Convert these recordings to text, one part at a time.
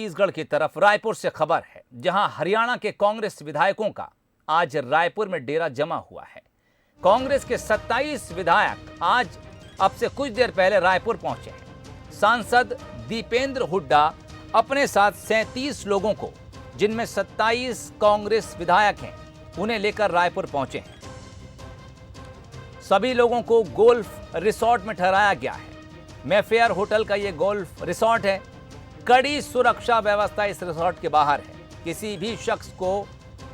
छत्तीसगढ़ की तरफ रायपुर से खबर है, जहां हरियाणा के कांग्रेस विधायकों का आज रायपुर में डेरा जमा हुआ है। कांग्रेस के 27 विधायक आज अब से कुछ देर पहले रायपुर पहुंचे हैं। सांसद दीपेंद्र हुड्डा अपने साथ 37 लोगों को, जिनमें 27 कांग्रेस विधायक हैं, उन्हें लेकर रायपुर पहुंचे हैं। सभी लोगों को गोल्फ रिसोर्ट में ठहराया गया है। मेफेयर होटल का यह गोल्फ रिसोर्ट है। कड़ी सुरक्षा व्यवस्था इस रिसोर्ट के बाहर है। किसी भी शख्स को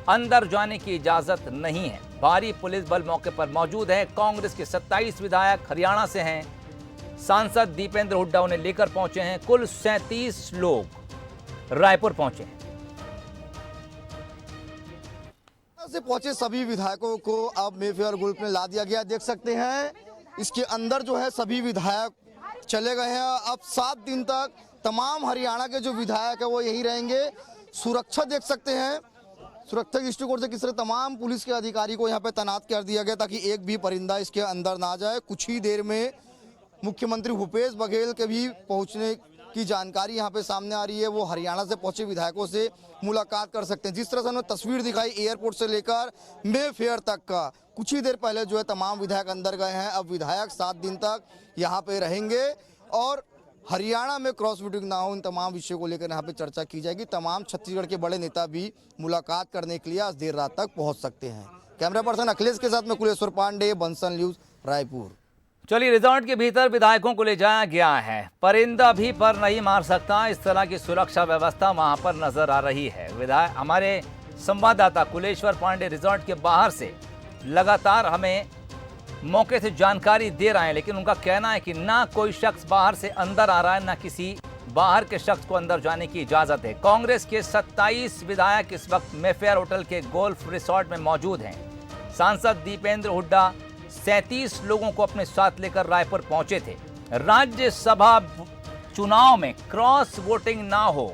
अंदर जाने की इजाजत नहीं है। भारी पुलिस बल मौके पर मौजूद है। कांग्रेस के 27 विधायक हरियाणा से हैं। सांसद दीपेंद्र हुड्डा उन्हें लेकर पहुंचे हैं। कुल 37 लोग रायपुर पहुंचे हैं। से पहुंचे सभी विधायकों को अब मेफेयर गोल्फ में ला दिया गया। देख सकते हैं इसके अंदर जो है सभी विधायक चले गए हैं। अब 7 दिन तक तमाम हरियाणा के जो विधायक है वो यही रहेंगे। सुरक्षा देख सकते हैं, सुरक्षा दृष्टिकोण से किस तरह तमाम पुलिस के अधिकारी को यहाँ पे तैनात कर दिया गया ताकि एक भी परिंदा इसके अंदर ना जाए। कुछ ही देर में मुख्यमंत्री भूपेश बघेल के भी पहुंचने की जानकारी यहाँ पे सामने आ रही है। वो हरियाणा से पहुंचे विधायकों से मुलाकात कर सकते हैं। जिस तरह से उन्होंने तस्वीर दिखाई एयरपोर्ट से लेकर मेफेयर तक का, कुछ ही देर पहले जो है तमाम विधायक अंदर गए हैं। अब विधायक 7 दिन तक यहाँ पे रहेंगे और हरियाणा में क्रॉस वोटिंग ना हो, इन तमाम विषयों को लेकर यहाँ पे चर्चा की जाएगी। तमाम छत्तीसगढ़ के बड़े नेता भी मुलाकात करने के लिए आज देर रात तक पहुँच सकते हैं। कैमरा पर्सन अखिलेश के साथ में कुलेश्वर पांडे, बंसल न्यूज, रायपुर। चलिए, रिजॉर्ट के भीतर विधायकों को ले जाया गया है। परिंदा भी पर नहीं मार सकता, इस तरह की सुरक्षा व्यवस्था वहां पर नजर आ रही है। विधायक हमारे संवाददाता कुलेश्वर पांडे रिजॉर्ट के बाहर से लगातार हमें मौके से जानकारी दे रहे हैं, लेकिन उनका कहना है कि ना कोई शख्स बाहर से अंदर आ रहा है, ना किसी बाहर के शख्स को अंदर जाने की इजाजत है। कांग्रेस के 27 विधायक इस वक्त मेफेयर होटल के गोल्फ रिसोर्ट में मौजूद हैं। सांसद दीपेंद्र हुड्डा 37 लोगों को अपने साथ लेकर रायपुर पहुंचे थे। राज्यसभा चुनाव में क्रॉस वोटिंग ना हो,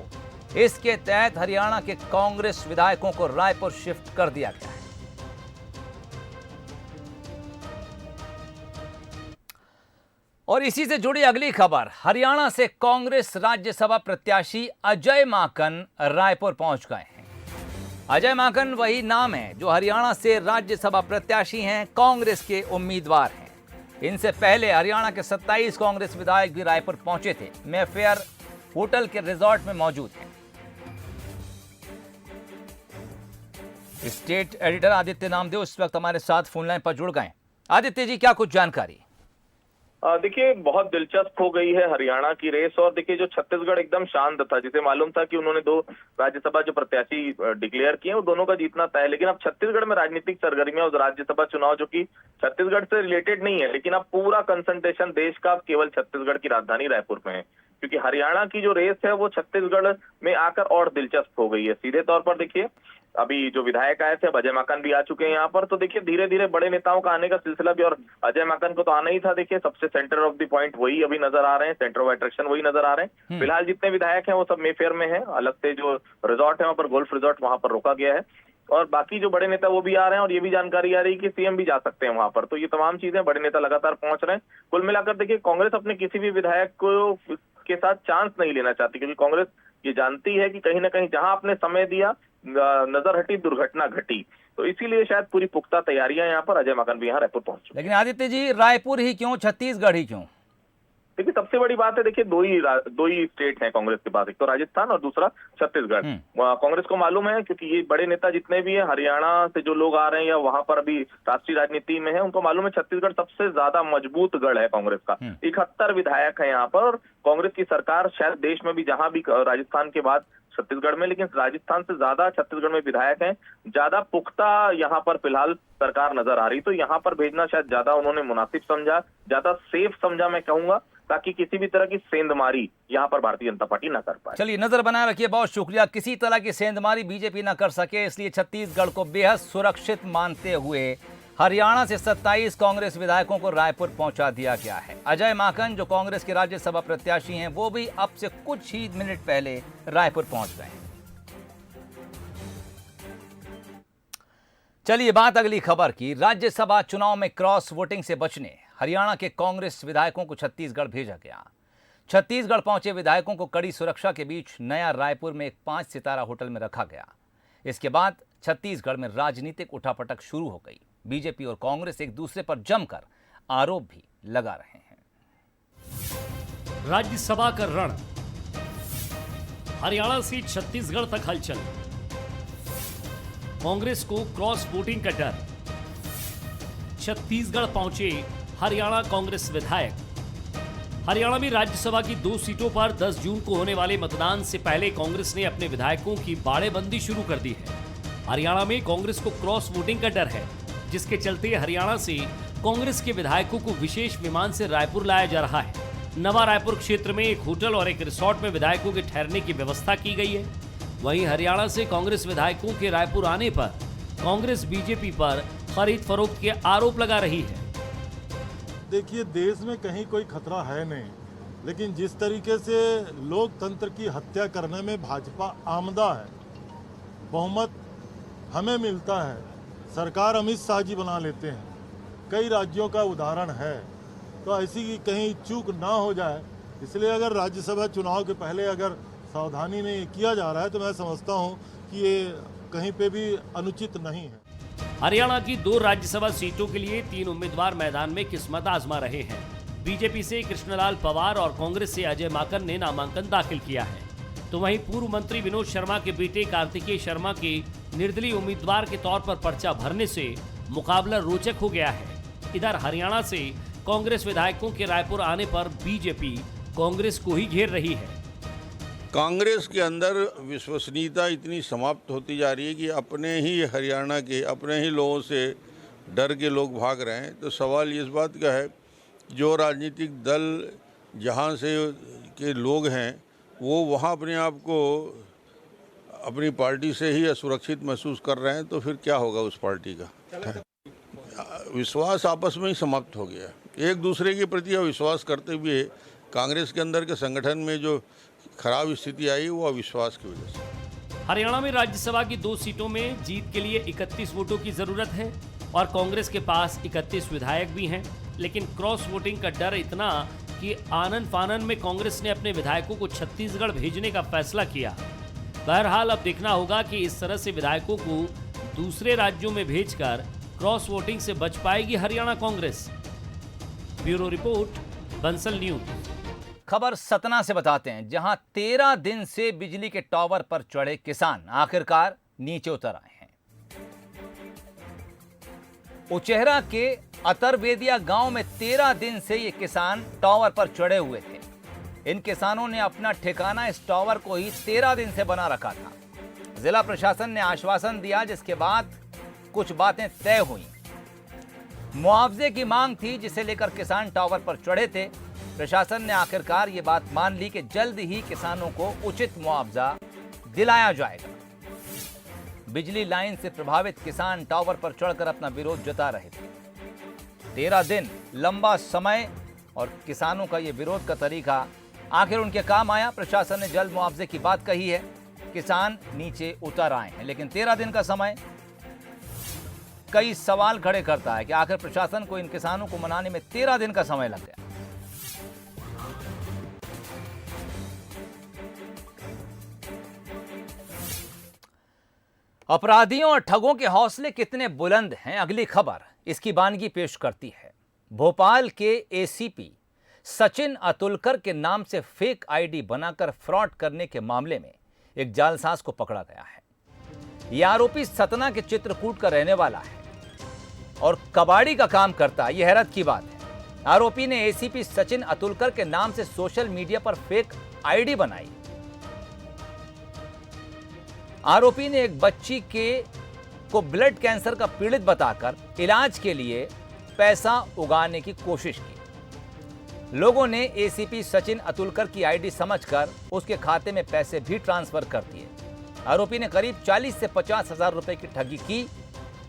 इसके तहत हरियाणा के कांग्रेस विधायकों को रायपुर शिफ्ट कर दिया गया है। और इसी से जुड़ी अगली खबर, हरियाणा से कांग्रेस राज्यसभा प्रत्याशी अजय माकन रायपुर पहुंच गए हैं। अजय माकन वही नाम है जो हरियाणा से राज्यसभा प्रत्याशी हैं, कांग्रेस के उम्मीदवार हैं। इनसे पहले हरियाणा के 27 कांग्रेस विधायक भी रायपुर पहुंचे थे। मेफेयर होटल के रिजॉर्ट में मौजूद हैं। स्टेट एडिटर आदित्य नामदेव इस वक्त हमारे साथ फोन लाइन पर जुड़ गए। आदित्य जी, क्या कुछ जानकारी? देखिए, बहुत दिलचस्प हो गई है हरियाणा की रेस। और देखिए, जो छत्तीसगढ़ एकदम शांत था, जिसे मालूम था कि उन्होंने 2 राज्यसभा जो प्रत्याशी डिक्लेयर किए, वो दोनों का जीतना तय है। लेकिन अब छत्तीसगढ़ में राजनीतिक सरगर्मियां और राज्यसभा चुनाव जो कि छत्तीसगढ़ से रिलेटेड नहीं है, लेकिन अब पूरा कंसंट्रेशन देश का केवल छत्तीसगढ़ की राजधानी रायपुर में है, क्योंकि हरियाणा की जो रेस है वो छत्तीसगढ़ में आकर और दिलचस्प हो गई है। सीधे तौर पर देखिए, अभी जो विधायक आए थे, अजय माकन भी आ चुके हैं यहाँ पर। तो देखिए, धीरे धीरे बड़े नेताओं का आने का सिलसिला भी, और अजय माकन को तो आना ही था। देखिए, सबसे सेंटर ऑफ द पॉइंट वही अभी नजर आ रहे हैं, सेंटर ऑफ अट्रैक्शन वही नजर आ रहे हैं। फिलहाल जितने विधायक हैं वो सब मेफेयर में हैं। अलग से जो रिजॉर्ट है वहाँ पर, गोल्फ रिजॉर्ट, वहां पर रोका गया है। और बाकी जो बड़े नेता वो भी आ रहे हैं, और ये भी जानकारी आ रही है कि सीएम भी जा सकते हैं वहां पर। तो ये तमाम चीजें, बड़े नेता लगातार पहुंच रहे हैं। कुल मिलाकर देखिए, कांग्रेस अपने किसी भी विधायक को के साथ चांस नहीं लेना चाहती, क्योंकि कांग्रेस ये जानती है कि कहीं ना कहीं जहां आपने समय दिया, नजर हटी, दुर्घटना घटी। तो इसीलिए शायद पूरी पुख्ता तैयारियां यहाँ पर, अजय माकन भी यहाँ रायपुर पहुंच चुके। लेकिन आदित्य जी, रायपुर ही क्यों, छत्तीसगढ़ ही क्यों? देखिए, सबसे बड़ी बात है, देखिए, दो ही स्टेट हैं कांग्रेस के पास, एक तो राजस्थान और दूसरा छत्तीसगढ़। कांग्रेस को मालूम है, क्योंकि ये बड़े नेता जितने भी हैं हरियाणा से जो लोग आ रहे हैं या वहां पर अभी राष्ट्रीय राजनीति में है, उनको मालूम है छत्तीसगढ़ सबसे ज्यादा मजबूत गढ़ है कांग्रेस का। 71 विधायक है यहाँ पर, और कांग्रेस की सरकार शायद देश में भी, जहां भी, राजस्थान के बाद छत्तीसगढ़ में, लेकिन राजस्थान से ज्यादा छत्तीसगढ़ में विधायक हैं। ज्यादा पुख्ता यहाँ पर फिलहाल सरकार नजर आ रही, तो यहाँ पर भेजना शायद ज्यादा उन्होंने मुनासिब समझा, ज्यादा सेफ समझा मैं कहूंगा, ताकि किसी भी तरह की सेंधमारी यहाँ पर भारतीय जनता पार्टी ना कर पाए। चलिए, नजर बनाए रखिए, बहुत शुक्रिया। किसी तरह की सेंधमारी बीजेपी ना कर सके, इसलिए छत्तीसगढ़ को बेहद सुरक्षित मानते हुए हरियाणा से 27 कांग्रेस विधायकों को रायपुर पहुंचा दिया गया है। अजय माकन, जो कांग्रेस के राज्यसभा प्रत्याशी हैं, वो भी अब से कुछ ही मिनट पहले रायपुर पहुंच गए हैं। चलिए, बात अगली खबर की। राज्यसभा चुनाव में क्रॉस वोटिंग से बचने हरियाणा के कांग्रेस विधायकों को छत्तीसगढ़ भेजा गया। छत्तीसगढ़ पहुंचे विधायकों को कड़ी सुरक्षा के बीच नया रायपुर में एक 5 सितारा होटल में रखा गया। इसके बाद छत्तीसगढ़ में राजनीतिक उठापटक शुरू हो गई। बीजेपी और कांग्रेस एक दूसरे पर जमकर आरोप भी लगा रहे हैं। राज्यसभा का रण, हरियाणा से छत्तीसगढ़ तक हलचल, कांग्रेस को क्रॉस वोटिंग का डर, छत्तीसगढ़ पहुंचे हरियाणा कांग्रेस विधायक। हरियाणा में राज्यसभा की 2 सीटों पर 10 जून को होने वाले मतदान से पहले कांग्रेस ने अपने विधायकों की बाड़ेबंदी शुरू कर दी है। हरियाणा में कांग्रेस को क्रॉस वोटिंग का डर है, जिसके चलते हरियाणा से कांग्रेस के विधायकों को विशेष विमान से रायपुर लाया जा रहा है। नवा रायपुर क्षेत्र में एक होटल और एक रिसोर्ट में विधायकों के ठहरने की व्यवस्था की गई है। वहीं हरियाणा से कांग्रेस विधायकों के रायपुर आने पर कांग्रेस बीजेपी पर खरीद फरोख्त के आरोप लगा रही है। देखिए, देश में कहीं कोई खतरा है नहीं, लेकिन जिस तरीके से लोकतंत्र की हत्या करने में भाजपा आमदा है, बहुमत हमें मिलता है, सरकार अमित शाह जी बना लेते हैं, कई राज्यों का उदाहरण है, तो ऐसी कहीं चूक ना हो जाए, इसलिए अगर राज्यसभा चुनाव के पहले अगर सावधानी नहीं किया जा रहा है तो मैं समझता हूं कि ये कहीं पे भी अनुचित नहीं है। हरियाणा की 2 राज्यसभा सीटों के लिए 3 उम्मीदवार मैदान में किस्मत आजमा रहे हैं। बीजेपी से कृष्णलाल पवार और कांग्रेस से अजय माकन ने नामांकन दाखिल किया है, तो वहीं पूर्व मंत्री विनोद शर्मा के बेटे कार्तिकेय शर्मा के निर्दलीय उम्मीदवार के तौर पर पर्चा भरने से मुकाबला रोचक हो गया है। इधर हरियाणा से कांग्रेस विधायकों के रायपुर आने पर बीजेपी कांग्रेस को ही घेर रही है। कांग्रेस के अंदर विश्वसनीयता इतनी समाप्त होती जा रही है कि अपने ही हरियाणा के अपने ही लोगों से डर के लोग भाग रहे हैं। तो सवाल इस बात का है, जो राजनीतिक दल जहां से के लोग हैं वो वहां अपने आप को अपनी पार्टी से ही असुरक्षित महसूस कर रहे हैं, तो फिर क्या होगा उस पार्टी का? विश्वास आपस में ही समाप्त हो गया। एक दूसरे के प्रति अविश्वास करते हुए कांग्रेस के अंदर के संगठन में जो खराब स्थिति आई वो अविश्वास की वजह से। हरियाणा में राज्यसभा की 2 सीटों में जीत के लिए 31 वोटों की जरूरत है और कांग्रेस के पास 31 विधायक भी हैं, लेकिन क्रॉस वोटिंग का डर इतना कि आनन फानन में कांग्रेस ने अपने विधायकों को छत्तीसगढ़ भेजने का फैसला किया। बहरहाल अब देखना होगा कि इस तरह से विधायकों को दूसरे राज्यों में भेजकर क्रॉस वोटिंग से बच पाएगी Haryana Congress. Bureau report, Bansal news. खबर सतना से बताते हैं, जहां 13 दिन से बिजली के टावर पर चढ़े किसान आखिरकार नीचे उतर आए हैं। उचेहरा के अतरवेदिया गांव में 13 दिन से ये किसान टावर पर चढ़े हुए थे। इन किसानों ने अपना ठिकाना इस टावर को ही 13 दिन से बना रखा था। जिला प्रशासन ने आश्वासन दिया, जिसके बाद कुछ बातें तय हुई। मुआवजे की मांग थी, जिसे लेकर किसान टावर पर चढ़े थे। प्रशासन ने आखिरकार ये बात मान ली कि जल्द ही किसानों को उचित मुआवजा दिलाया जाएगा। बिजली लाइन से प्रभावित किसान टावर पर चढ़कर अपना विरोध जता रहे थे। 13 दिन लंबा समय और किसानों का ये विरोध का तरीका आखिर उनके काम आया। प्रशासन ने जल्द मुआवजे की बात कही है, किसान नीचे उतर आए हैं, लेकिन 13 दिन का समय कई सवाल खड़े करता है कि आखिर प्रशासन को इन किसानों को मनाने में 13 दिन का समय लग गया। अपराधियों और ठगों के हौसले कितने बुलंद हैं, अगली खबर इसकी बानगी पेश करती है। भोपाल के एसीपी सचिन अतुलकर के नाम से फेक आईडी बनाकर फ्रॉड करने के मामले में एक जालसाज को पकड़ा गया है। यह आरोपी सतना के चित्रकूट का रहने वाला है और कबाड़ी का काम करता है। यह हैरत की बात है। आरोपी ने एसीपी सचिन अतुलकर के नाम से सोशल मीडिया पर फेक आईडी बनाई। आरोपी ने एक बच्ची को ब्लड कैंसर का पीड़ित बताकर इलाज के लिए पैसा उगाने की कोशिश की। लोगों ने एसीपी सचिन अतुलकर की आईडी समझकर उसके खाते में पैसे भी ट्रांसफर कर दिए। आरोपी ने करीब 40 से 50 हजार रुपए की ठगी की,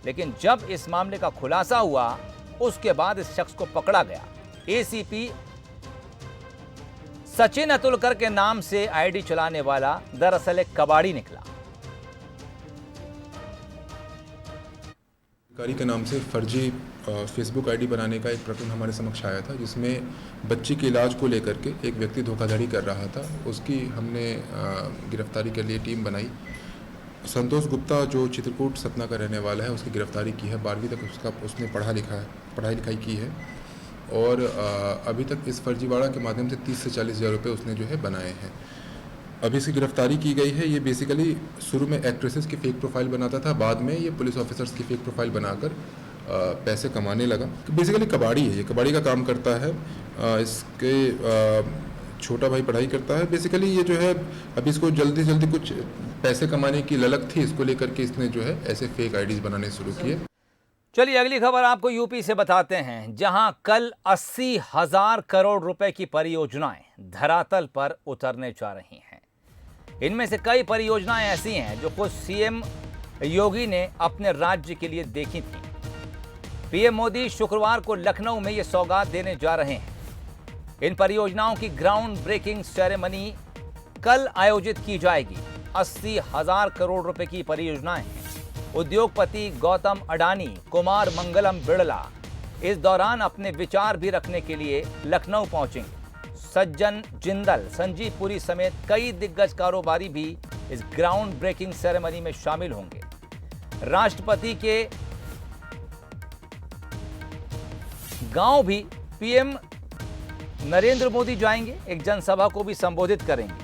लेकिन जब इस मामले का खुलासा हुआ उसके बाद इस शख्स को पकड़ा गया। एसीपी सचिन अतुलकर के नाम से आईडी चलाने वाला दरअसल एक कबाड़ी निकला। अधिकारी के नाम से फर्जी फेसबुक आईडी बनाने का एक प्रकरण हमारे समक्ष आया था, जिसमें बच्ची के इलाज को लेकर के एक व्यक्ति धोखाधड़ी कर रहा था। उसकी हमने गिरफ्तारी के लिए टीम बनाई। संतोष गुप्ता जो चित्रकूट सतना का रहने वाला है, उसकी गिरफ्तारी की है। 12वीं तक उसने पढ़ाई लिखाई की है और अभी तक इस फर्जीवाड़ा के माध्यम से 30 से 40 हज़ार रुपये उसने जो है बनाए हैं। अभी इसकी गिरफ्तारी की गई है। ये बेसिकली शुरू में एक्ट्रेसेस की फेक प्रोफाइल बनाता था, बाद में ये पुलिस ऑफिसर्स की फेक प्रोफाइल बनाकर पैसे कमाने लगा। बेसिकली कबाड़ी है, ये कबाड़ी का काम करता है। इसके छोटा भाई पढ़ाई करता है। बेसिकली ये जो है अभी इसको जल्दी जल्दी कुछ पैसे कमाने की ललक थी, इसको लेकर के इसने जो है ऐसे फेक आईडीज बनाने शुरू किए। चलिए अगली खबर आपको यूपी से बताते हैं, जहां कल 80,000 करोड़ रुपए की परियोजनाएं धरातल पर उतरने जा रही हैं। इनमें से कई परियोजनाएं ऐसी हैं जो खुद सीएम योगी ने अपने राज्य के लिए देखी थी। पीएम मोदी शुक्रवार को लखनऊ में ये सौगात देने जा रहे हैं। इन परियोजनाओं की ग्राउंड ब्रेकिंग सेरेमनी कल आयोजित की जाएगी। 80,000 करोड़ रुपए की परियोजनाएं हैं। उद्योगपति गौतम अडानी, कुमार मंगलम बिड़ला इस दौरान अपने विचार भी रखने के लिए लखनऊ पहुंचेंगे। सज्जन जिंदल, संजीव पुरी समेत कई दिग्गज कारोबारी भी इस ग्राउंड ब्रेकिंग सेरेमनी में शामिल होंगे। राष्ट्रपति के गांव भी पीएम नरेंद्र मोदी जाएंगे, एक जनसभा को भी संबोधित करेंगे।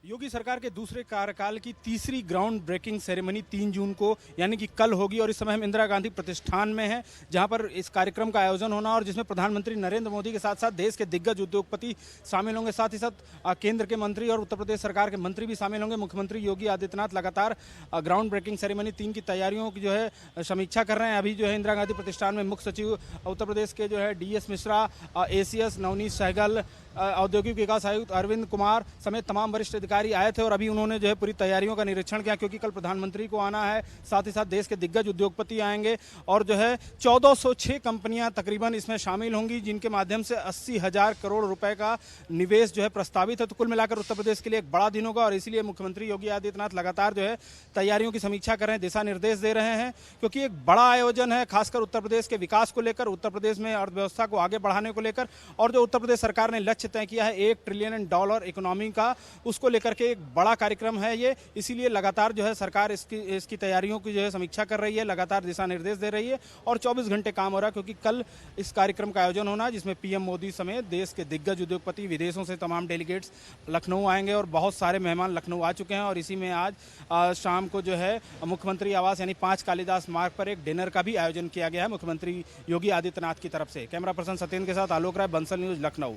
योगी सरकार के दूसरे कार्यकाल की तीसरी ग्राउंड ब्रेकिंग सेरेमनी 3 जून को यानी कि कल होगी और इस समय हम इंदिरा गांधी प्रतिष्ठान में हैं, जहां पर इस कार्यक्रम का आयोजन होना और जिसमें प्रधानमंत्री नरेंद्र मोदी के साथ साथ देश के दिग्गज उद्योगपति शामिल होंगे। साथ ही साथ केंद्र के मंत्री और उत्तर प्रदेश सरकार के मंत्री भी शामिल होंगे। मुख्यमंत्री योगी आदित्यनाथ लगातार ग्राउंड ब्रेकिंग सेरेमनी 3 की तैयारियों की जो है समीक्षा कर रहे हैं। अभी जो है इंदिरा गांधी प्रतिष्ठान में मुख्य सचिव उत्तर प्रदेश के जो है DS मिश्रा, ACS नवनीत सहगल, औद्योगिक विकास आयुक्त अरविंद कुमार समेत तमाम वरिष्ठ अधिकारी आए थे और अभी उन्होंने जो है पूरी तैयारियों का निरीक्षण किया, क्योंकि कल प्रधानमंत्री को आना है। साथ ही साथ देश के दिग्गज उद्योगपति आएंगे और जो है 1406 कंपनियां तकरीबन इसमें शामिल होंगी, जिनके माध्यम से 80,000 करोड़ रुपए का निवेश जो है प्रस्तावित है। तो कुल मिलाकर उत्तर प्रदेश के लिए एक बड़ा दिन होगा और इसीलिए मुख्यमंत्री योगी आदित्यनाथ लगातार जो है तैयारियों की समीक्षा कर रहे हैं, दिशा निर्देश दे रहे हैं, क्योंकि एक बड़ा आयोजन है खासकर उत्तर प्रदेश के विकास को लेकर, उत्तर प्रदेश में अर्थव्यवस्था को आगे बढ़ाने को लेकर। और जो उत्तर प्रदेश सरकार ने लक्ष्य तय किया है $1 ट्रिलियन इकोनॉमी का, उसको लेकर के एक बड़ा कार्यक्रम है ये। इसीलिए लगातार जो है सरकार इसकी तैयारियों की जो है समीक्षा कर रही है, लगातार दिशा निर्देश दे रही है और 24 घंटे काम हो रहा है, क्योंकि कल इस कार्यक्रम का आयोजन होना है जिसमें पीएम मोदी समेत देश के दिग्गज उद्योगपति, विदेशों से तमाम डेलीगेट्स लखनऊ आएंगे और बहुत सारे मेहमान लखनऊ आ चुके हैं। और इसी में आज शाम को जो है मुख्यमंत्री आवास यानी 5 कालिदास मार्ग पर एक डिनर का भी आयोजन किया गया है मुख्यमंत्री योगी आदित्यनाथ की तरफ से। कैमरा पर्सन सत्येंद्र के साथ आलोक राय, बंसल न्यूज, लखनऊ।